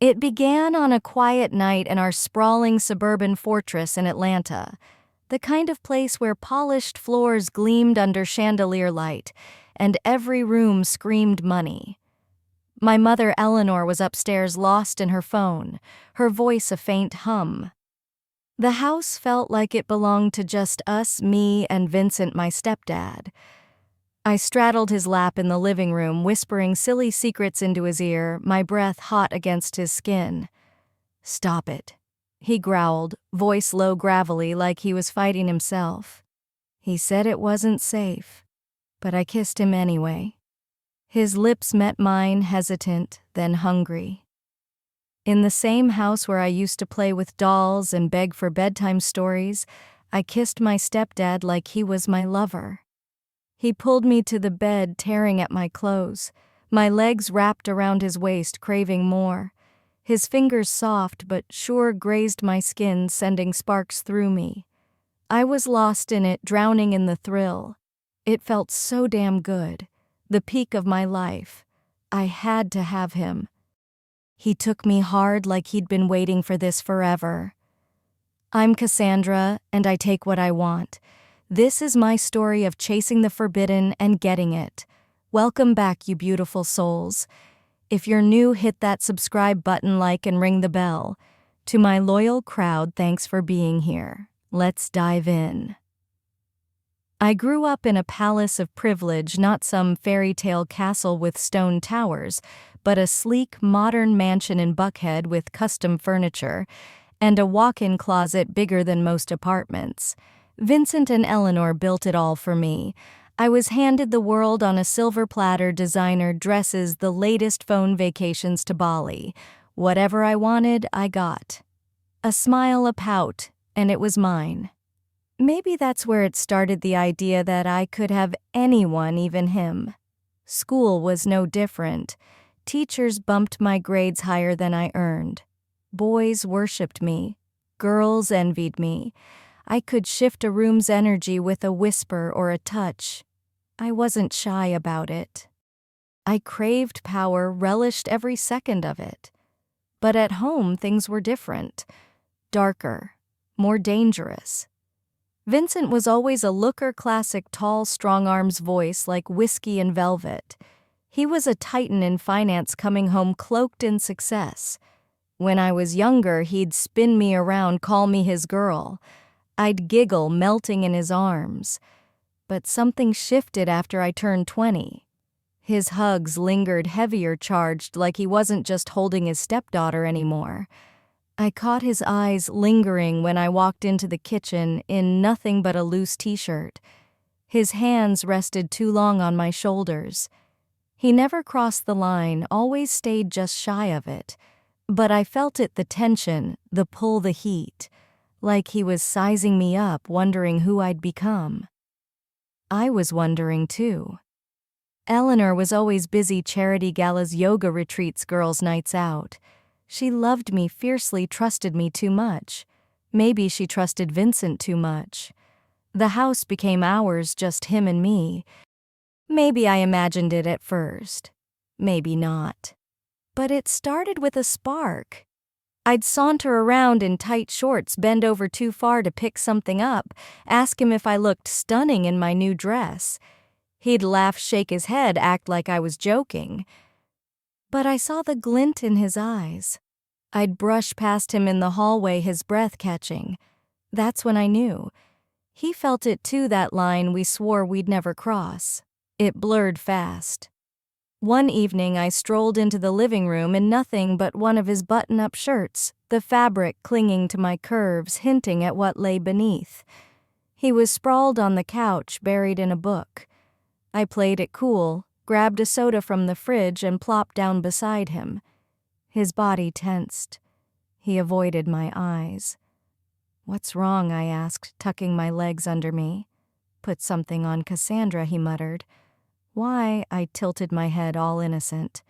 It began on a quiet night in our sprawling suburban fortress in Atlanta, the kind of place where polished floors gleamed under chandelier light, and every room screamed money. My mother, Eleanor, was upstairs lost in her phone, her voice a faint hum. The house felt like it belonged to just us, me, and Vincent, my stepdad. I straddled his lap in the living room, whispering silly secrets into his ear, my breath hot against his skin. "Stop it," he growled, voice low gravelly like he was fighting himself. He said it wasn't safe, but I kissed him anyway. His lips met mine, hesitant, then hungry. In the same house where I used to play with dolls and beg for bedtime stories, I kissed my stepdad like he was my lover. He pulled me to the bed, tearing at my clothes, my legs wrapped around his waist, craving more. His fingers, soft but sure, grazed my skin, sending sparks through me. I was lost in it, drowning in the thrill. It felt so damn good, the peak of my life. I had to have him. He took me hard like he'd been waiting for this forever. I'm Cassandra, and I take what I want. This is my story of chasing the forbidden and getting it. Welcome back, you beautiful souls. If you're new, hit that subscribe button, like, and ring the bell. To my loyal crowd, thanks for being here. Let's dive in. I grew up in a palace of privilege, not some fairy tale castle with stone towers, but a sleek, modern mansion in Buckhead with custom furniture and a walk-in closet bigger than most apartments. Vincent and Eleanor built it all for me. I was handed the world on a silver platter, designer dresses, the latest phone, vacations to Bali. Whatever I wanted, I got. A smile, a pout, and it was mine. Maybe that's where it started, the idea that I could have anyone, even him. School was no different. Teachers bumped my grades higher than I earned. Boys worshipped me. Girls envied me. I could shift a room's energy with a whisper or a touch. I wasn't shy about it. I craved power, relished every second of it. But at home, things were different. Darker, more dangerous. Vincent was always a looker, classic, tall, strong arms, voice like whiskey and velvet. He was a titan in finance, coming home cloaked in success. When I was younger, he'd spin me around, call me his girl. I'd giggle, melting in his arms. But something shifted after I turned 20. His hugs lingered, heavier, charged, like he wasn't just holding his stepdaughter anymore. I caught his eyes lingering when I walked into the kitchen in nothing but a loose t-shirt. His hands rested too long on my shoulders. He never crossed the line, always stayed just shy of it. But I felt it, the tension, the pull, the heat. Like he was sizing me up, wondering who I'd become. I was wondering too. Eleanor was always busy, charity galas, yoga retreats, girls' nights out. She loved me fiercely, trusted me too much. Maybe she trusted Vincent too much. The house became ours, just him and me. Maybe I imagined it at first. Maybe not. But it started with a spark. I'd saunter around in tight shorts, bend over too far to pick something up, ask him if I looked stunning in my new dress. He'd laugh, shake his head, act like I was joking. But I saw the glint in his eyes. I'd brush past him in the hallway, his breath catching. That's when I knew. He felt it too, that line we swore we'd never cross. It blurred fast. One evening I strolled into the living room in nothing but one of his button-up shirts, the fabric clinging to my curves, hinting at what lay beneath. He was sprawled on the couch, buried in a book. I played it cool, grabbed a soda from the fridge and plopped down beside him. His body tensed. He avoided my eyes. "What's wrong?" I asked, tucking my legs under me. "Put something on Cassandra," he muttered. "Why?" I tilted my head, all innocent.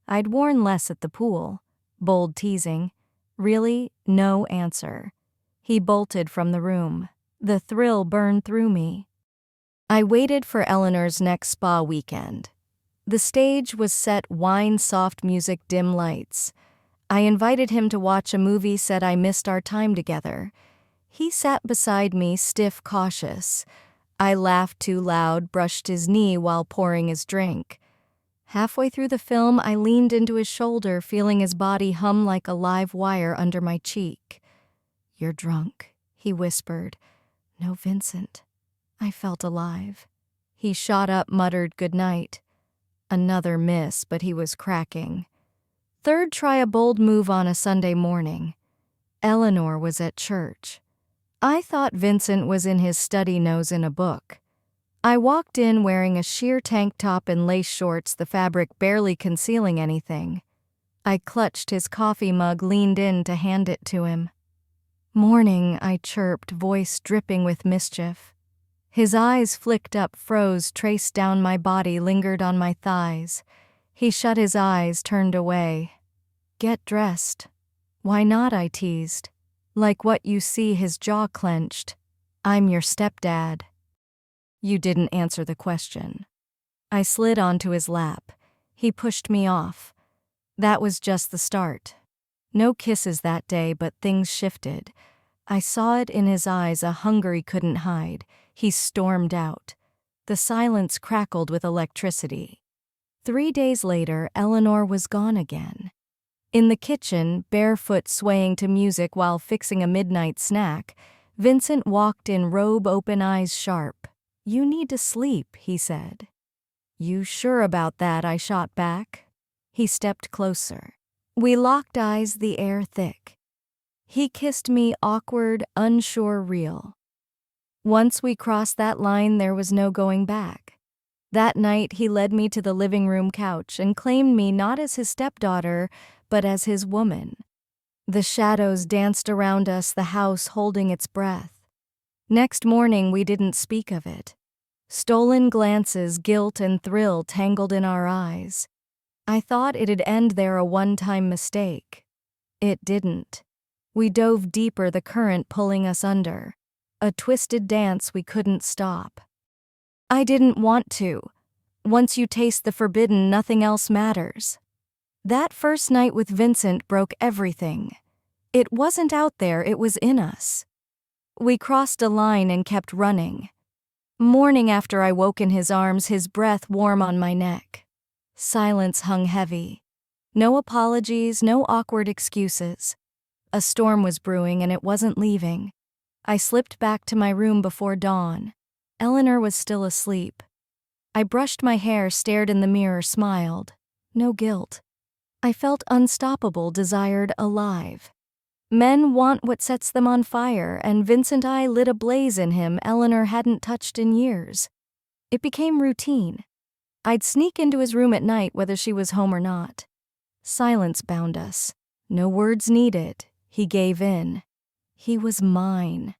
I'd worn less at the pool. Bold teasing. Really? No answer. He bolted from the room. The thrill burned through me. I waited for Eleanor's next spa weekend. The stage was set, wine, soft music, dim lights. I invited him to watch a movie, said I missed our time together. He sat beside me, stiff, cautious. I laughed too loud, brushed his knee while pouring his drink. Halfway through the film, I leaned into his shoulder, feeling his body hum like a live wire under my cheek. "You're drunk," he whispered. "No, Vincent." I felt alive. He shot up, muttered goodnight. Another miss, but he was cracking. Third try, a bold move on a Sunday morning. Eleanor was at church. I thought Vincent was in his study, nose in a book. I walked in wearing a sheer tank top and lace shorts, the fabric barely concealing anything. I clutched his coffee mug, leaned in to hand it to him. "Morning," I chirped, voice dripping with mischief. His eyes flicked up, froze, traced down my body, lingered on my thighs. He shut his eyes, turned away. "Get dressed." "Why not?" I teased. "Like what you see." His jaw clenched. "I'm your stepdad." You didn't answer the question. I slid onto his lap. He pushed me off. That was just the start. No kisses that day, but things shifted. I saw it in his eyes, a hunger he couldn't hide. He stormed out. The silence crackled with electricity. 3 days later, Eleanor was gone again. In the kitchen, barefoot, swaying to music while fixing a midnight snack, Vincent walked in, robe open, eyes sharp. "You need to sleep," he said. "You sure about that?" I shot back. He stepped closer. We locked eyes, the air thick. He kissed me, awkward, unsure, real. Once we crossed that line, there was no going back. That night, he led me to the living room couch and claimed me not as his stepdaughter, but as his woman. The shadows danced around us, the house holding its breath. Next morning, we didn't speak of it. Stolen glances, guilt and thrill tangled in our eyes. I thought it'd end there, a one-time mistake. It didn't. We dove deeper, the current pulling us under. A twisted dance we couldn't stop. I didn't want to. Once you taste the forbidden, nothing else matters. That first night with Vincent broke everything. It wasn't out there, it was in us. We crossed a line and kept running. Morning after, I woke in his arms, his breath warm on my neck. Silence hung heavy. No apologies, no awkward excuses. A storm was brewing and it wasn't leaving. I slipped back to my room before dawn. Eleanor was still asleep. I brushed my hair, stared in the mirror, smiled. No guilt. I felt unstoppable, desired, alive. Men want what sets them on fire, and Vincent I lit a blaze in him Eleanor hadn't touched in years. It became routine. I'd sneak into his room at night, whether she was home or not. Silence bound us. No words needed. He gave in. He was mine.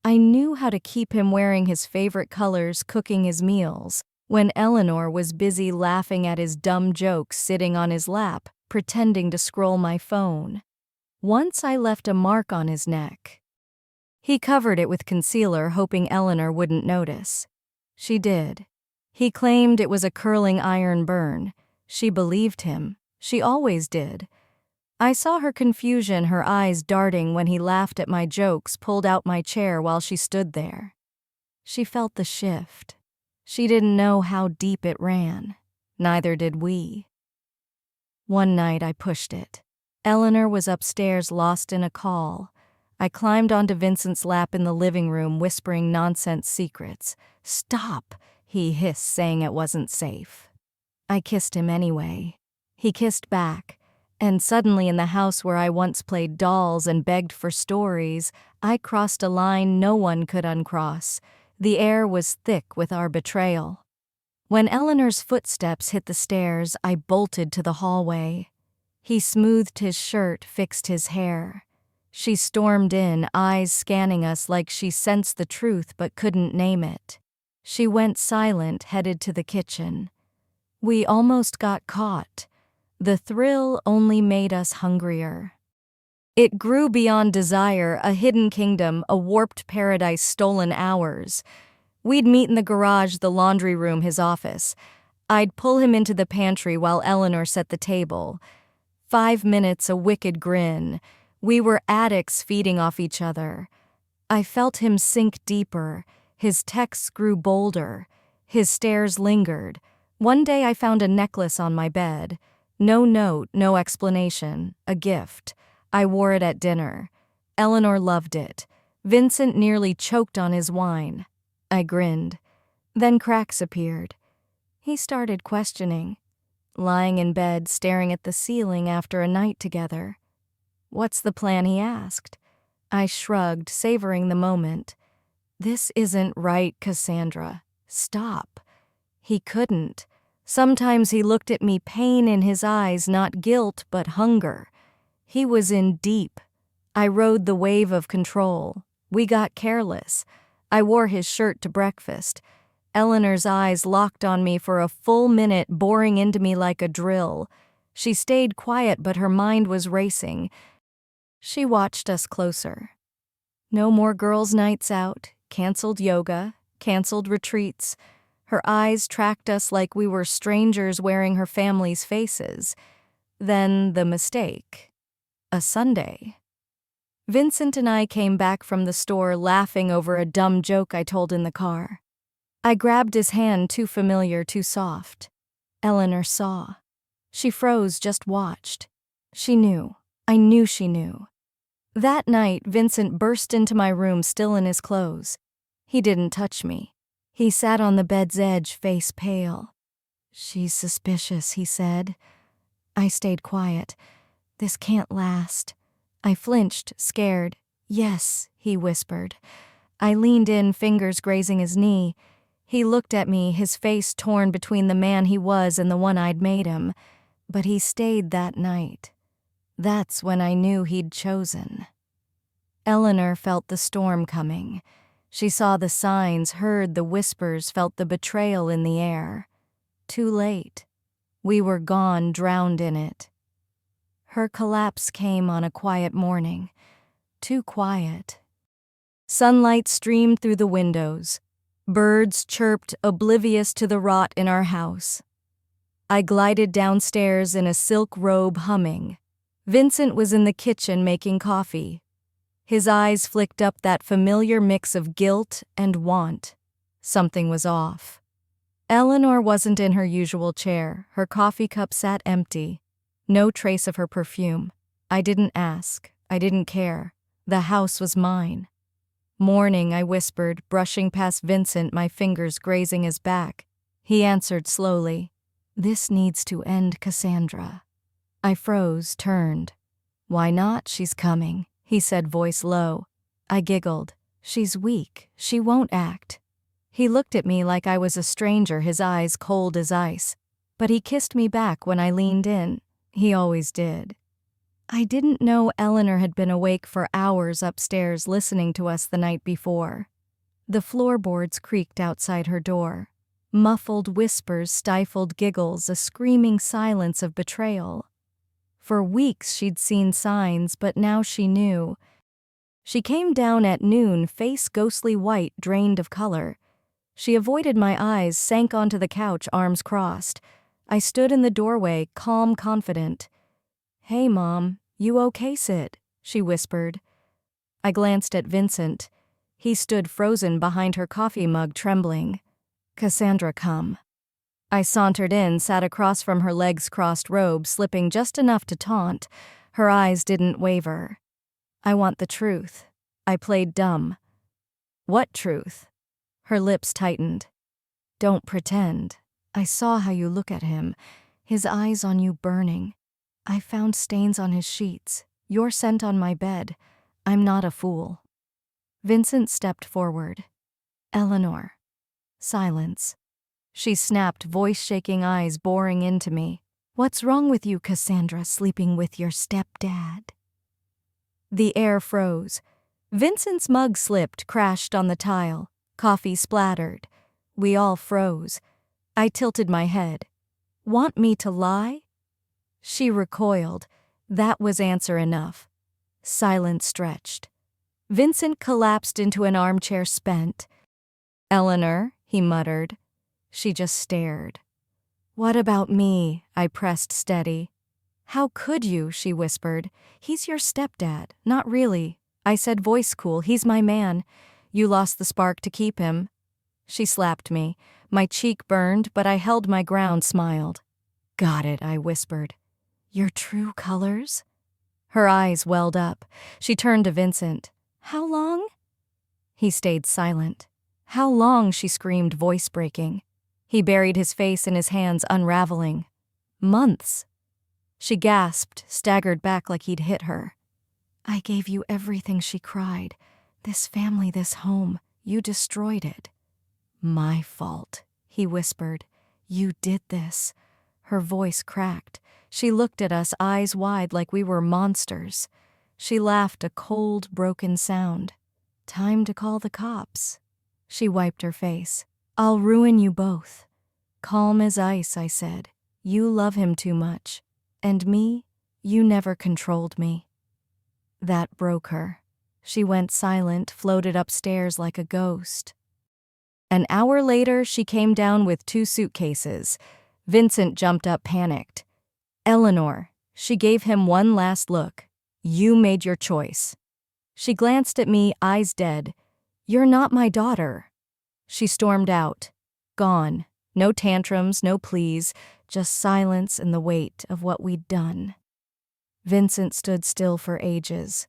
I knew how to keep him wearing his favorite colors, cooking his meals, when Eleanor was busy laughing at his dumb jokes, sitting on his lap, pretending to scroll my phone. Once I left a mark on his neck. He covered it with concealer, hoping Eleanor wouldn't notice. She did. He claimed it was a curling iron burn. She believed him. She always did. I saw her confusion, her eyes darting when he laughed at my jokes, pulled out my chair while she stood there. She felt the shift. She didn't know how deep it ran. Neither did we. One night I pushed it. Eleanor was upstairs, lost in a call. I climbed onto Vincent's lap in the living room, whispering nonsense secrets. "Stop," he hissed, saying it wasn't safe. I kissed him anyway. He kissed back. And suddenly, in the house where I once played dolls and begged for stories, I crossed a line no one could uncross. The air was thick with our betrayal. When Eleanor's footsteps hit the stairs, I bolted to the hallway. He smoothed his shirt, fixed his hair. She stormed in, eyes scanning us like she sensed the truth but couldn't name it. She went silent, headed to the kitchen. We almost got caught. The thrill only made us hungrier. It grew beyond desire, a hidden kingdom, a warped paradise, stolen hours. We'd meet in the garage, the laundry room, his office. I'd pull him into the pantry while Eleanor set the table. 5 minutes a wicked grin. We were addicts feeding off each other. I felt him sink deeper. His texts grew bolder. His stares lingered. One day I found a necklace on my bed. No note, no explanation. A gift. I wore it at dinner. Eleanor loved it. Vincent nearly choked on his wine. I grinned. Then cracks appeared. He started questioning. Lying in bed, staring at the ceiling after a night together. "What's the plan?" he asked. I shrugged, savoring the moment. "This isn't right, Cassandra. Stop." He couldn't. Sometimes he looked at me, pain in his eyes, not guilt, but hunger. He was in deep. I rode the wave of control. We got careless. I wore his shirt to breakfast. Eleanor's eyes locked on me for a full minute, boring into me like a drill. She stayed quiet, but her mind was racing. She watched us closer. No more girls' nights out, canceled yoga, canceled retreats. Her eyes tracked us like we were strangers wearing her family's faces. Then the mistake. A Sunday. Vincent and I came back from the store laughing over a dumb joke I told in the car. I grabbed his hand, too familiar, too soft. Eleanor saw. She froze, just watched. She knew. I knew she knew. That night, Vincent burst into my room still in his clothes. He didn't touch me. He sat on the bed's edge, face pale. "She's suspicious," he said. I stayed quiet. "This can't last." I flinched, scared. "Yes," he whispered. I leaned in, fingers grazing his knee. He looked at me, his face torn between the man he was and the one I'd made him. But he stayed that night. That's when I knew he'd chosen. Eleanor felt the storm coming. She saw the signs, heard the whispers, felt the betrayal in the air. Too late. We were gone, drowned in it. Her collapse came on a quiet morning. Too quiet. Sunlight streamed through the windows. Birds chirped, oblivious to the rot in our house. I glided downstairs in a silk robe, humming. Vincent was in the kitchen making coffee. His eyes flicked up that familiar mix of guilt and want. Something was off. Eleanor wasn't in her usual chair. Her coffee cup sat empty. No trace of her perfume. I didn't ask. I didn't care. The house was mine. "Morning," I whispered, brushing past Vincent, my fingers grazing his back. He answered slowly. "This needs to end, Cassandra." I froze, turned. "Why not? She's coming," he said, voice low. I giggled. "She's weak. She won't act." He looked at me like I was a stranger, his eyes cold as ice. But he kissed me back when I leaned in. He always did. I didn't know Eleanor had been awake for hours upstairs listening to us the night before. The floorboards creaked outside her door. Muffled whispers, stifled giggles, a screaming silence of betrayal. For weeks she'd seen signs, but now she knew. She came down at noon, face ghostly white, drained of color. She avoided my eyes, sank onto the couch, arms crossed. I stood in the doorway, calm, confident. "Hey, Mom, you okay, Sid?" she whispered. I glanced at Vincent. He stood frozen behind her coffee mug, trembling. "Cassandra, come." I sauntered in, sat across from her legs crossed robe, slipping just enough to taunt. Her eyes didn't waver. "I want the truth." I played dumb. "What truth?" Her lips tightened. "Don't pretend. I saw how you look at him. His eyes on you burning. I found stains on his sheets. Your scent on my bed. I'm not a fool." Vincent stepped forward. "Eleanor." Silence. She snapped, voice-shaking, eyes boring into me. "What's wrong with you, Cassandra, sleeping with your stepdad?" The air froze. Vincent's mug slipped, crashed on the tile. Coffee splattered. We all froze. I tilted my head. "Want me to lie?" She recoiled. That was answer enough. Silence stretched. Vincent collapsed into an armchair, spent. "Eleanor," he muttered. She just stared. "What about me?" I pressed steady. How could you, she whispered. He's your stepdad. Not really. I said, voice cool, he's my man. You lost the spark to keep him. She slapped me. My cheek burned, but I held my ground, smiled. Got it, I whispered. Your true colors? Her eyes welled up. She turned to Vincent. How long? He stayed silent. How long, she screamed, voice breaking. He buried his face in his hands, unraveling. Months. She gasped, staggered back like he'd hit her. I gave you everything, she cried. This family, this home. You destroyed it. My fault, he whispered. You did this. Her voice cracked. She looked at us, eyes wide, like we were monsters. She laughed, a cold, broken sound. Time to call the cops. She wiped her face. I'll ruin you both. Calm as ice, I said. You love him too much. And me? You never controlled me. That broke her. She went silent, floated upstairs like a ghost. An hour later, she came down with 2 suitcases. Vincent jumped up, panicked. Eleanor. She gave him one last look. You made your choice. She glanced at me, eyes dead. You're not my daughter. She stormed out. Gone. No tantrums, no pleas, just silence and the weight of what we'd done. Vincent stood still for ages.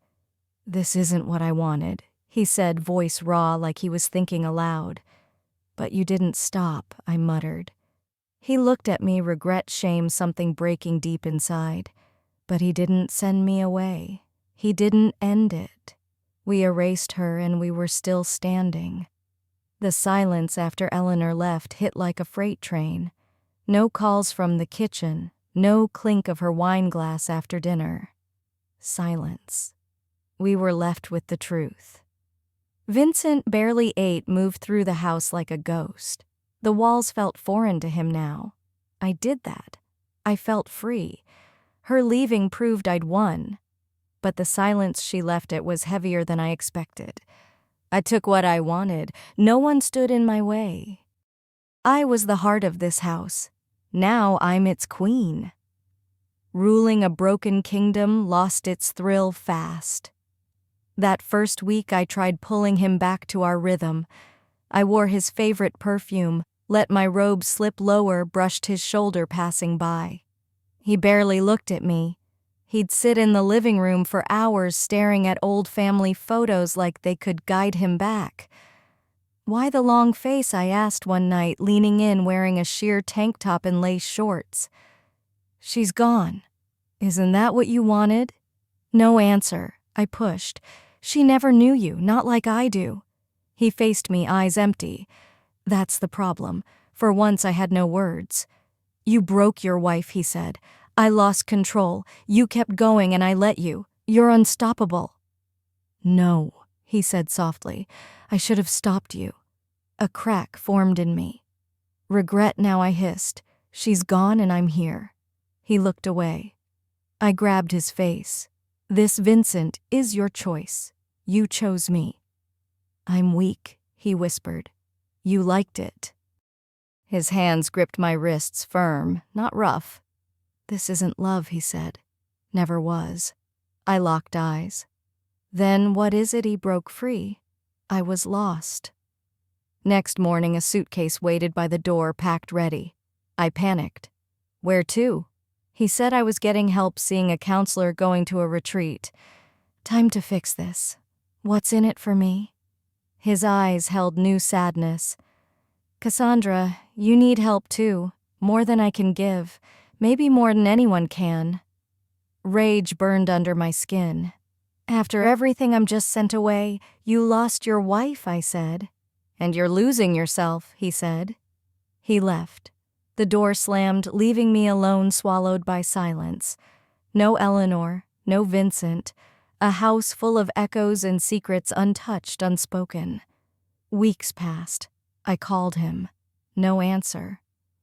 This isn't what I wanted, he said, voice raw like he was thinking aloud. But you didn't stop, I muttered. He looked at me, regret, shame, something breaking deep inside. But he didn't send me away. He didn't end it. We erased her and we were still standing. The silence after Eleanor left hit like a freight train. No calls from the kitchen, no clink of her wine glass after dinner. Silence. We were left with the truth. Vincent barely ate, moved through the house like a ghost. The walls felt foreign to him now. I did that. I felt free. Her leaving proved I'd won. But the silence she left it was heavier than I expected. I took what I wanted. No one stood in my way. I was the heart of this house. Now I'm its queen. Ruling a broken kingdom lost its thrill fast. That first week I tried pulling him back to our rhythm. I wore his favorite perfume, let my robe slip lower, brushed his shoulder passing by. He barely looked at me. He'd sit in the living room for hours staring at old family photos like they could guide him back. Why the long face, I asked one night, leaning in wearing a sheer tank top and lace shorts. She's gone. Isn't that what you wanted? No answer. I pushed. She never knew you, not like I do. He faced me, eyes empty. That's the problem. For once I had no words. You broke your wife, he said. I lost control. You kept going and I let you. You're unstoppable. No, he said softly. I should have stopped you. A crack formed in me. Regret now, I hissed. She's gone and I'm here. He looked away. I grabbed his face. This, Vincent, is your choice. You chose me. I'm weak, he whispered. You liked it. His hands gripped my wrists firm, not rough. This isn't love, he said. Never was. I locked eyes. Then what is it? He broke free. I was lost. Next morning, a suitcase waited by the door, packed ready. I panicked. Where to? He said I was getting help, seeing a counselor, going to a retreat. Time to fix this. What's in it for me? His eyes held new sadness. Cassandra, you need help too. More than I can give. Maybe more than anyone can. Rage burned under my skin. After everything I'm just sent away, you lost your wife, I said. And you're losing yourself, he said. He left. The door slammed, leaving me alone, swallowed by silence. No Eleanor, no Vincent. A house full of echoes and secrets untouched, unspoken. Weeks passed. I called him. No answer.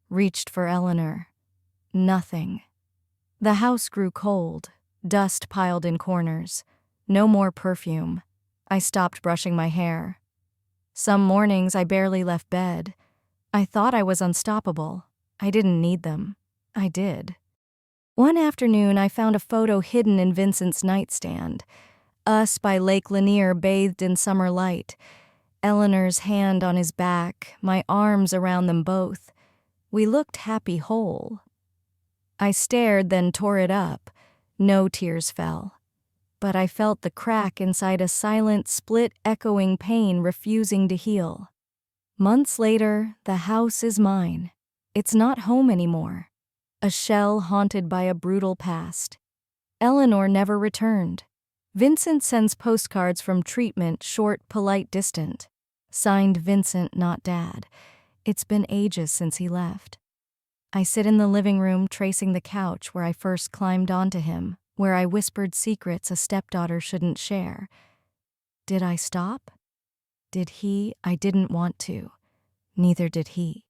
Reached for Eleanor. Nothing. The house grew cold. Dust piled in corners. No more perfume. I stopped brushing my hair. Some mornings I barely left bed. I thought I was unstoppable. I didn't need them. I did. One afternoon, I found a photo hidden in Vincent's nightstand. Us by Lake Lanier bathed in summer light. Eleanor's hand on his back, my arms around them both. We looked happy whole. I stared, then tore it up. No tears fell. But I felt the crack inside a silent, split, echoing pain refusing to heal. Months later, the house is mine. It's not home anymore. A shell haunted by a brutal past. Eleanor never returned. Vincent sends postcards from treatment, short, polite, distant. Signed Vincent, not Dad. It's been ages since he left. I sit in the living room tracing the couch where I first climbed onto him, where I whispered secrets a stepdaughter shouldn't share. Did I stop? Did he? I didn't want to. Neither did he.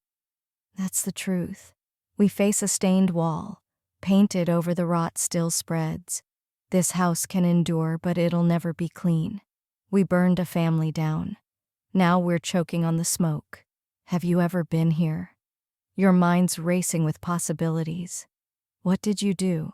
That's the truth. We face a stained wall. Painted over the rot still spreads. This house can endure, but it'll never be clean. We burned a family down. Now we're choking on the smoke. Have you ever been here? Your mind's racing with possibilities. What did you do?